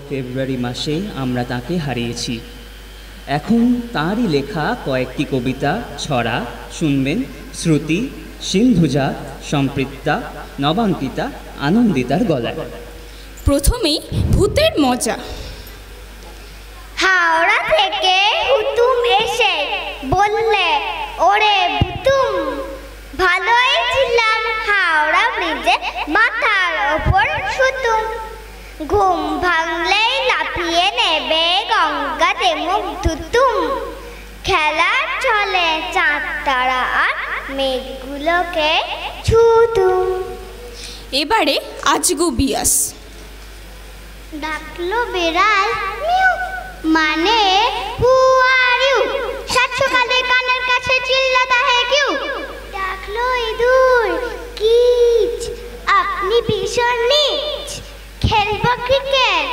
ফেব্রুয়ারি মাসে আমরা তাকে হারিয়েছি। এখন তাঁরই লেখা কয়েকটি কবিতা, ছড়া শুনবেন শ্রুতি, সিন্ধুজা, সম্পৃক্তা, নবাঙ্কিতা, আনন্দিতার গলায়। প্রথমেই ভূতের মজা। হাওড়া থেকে হুতুম এসে বললে, ওরে ভুতুম, ভালোই ছিলাম হাওড়া ব্রিজে মাথার ওপর সুতুম। ঘুম ভাঙলেই লাফিয়ে নেবে গঙ্গাতে মুখ ধুতুম। খেলার ছলে চাঁদ তারা আর মেঘগুলোকে ছুতুম। এবারে আজগো বিয়াস। ডাকলো বেড়াল মিউ, মানে হু আর ইউ, সাত সকালে কানের কাছে চিল্লাতা হে কিউ। ডাকলো ইঁদুর, কিচ, আপনি ভীষণ নীচ, খেলবো ক্রিকেট,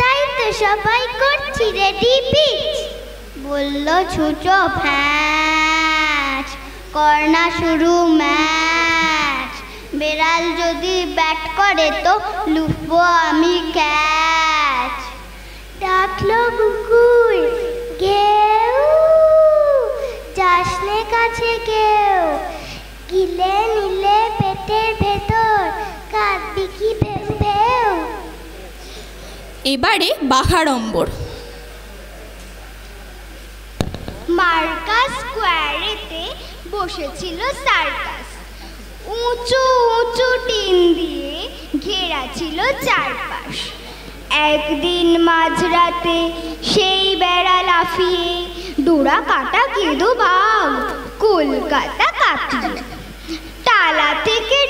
তাই তো সবাই করছি রেডি পিচ। বলল ছুটো ফ্যাচ, করনা শুরু ম্যাচ, বেড়াল যদি ব্যাট করে তো লুফবো আমি ক্যাচ। ডাকলো কুকুর, ঘেউ, যাসনে কাছে কেউ, গিলে নিলে পেটের ভেতর, কাঁদবি কি ভেউ ভেউ। এবারে বাঘাড়ম্বর। মার্কাস স্কোয়ারেতে বসেছিল সার্কাস, উঁচু উঁচু টিন দিয়ে ঘেরা ছিল চারপাশ। একদিন মাঝরাতে সেই বেড়া লাফিয়ে ডোরা কাটা কেঁদো বাঘ কলকাতা কাটিয়ে। টালা থেকে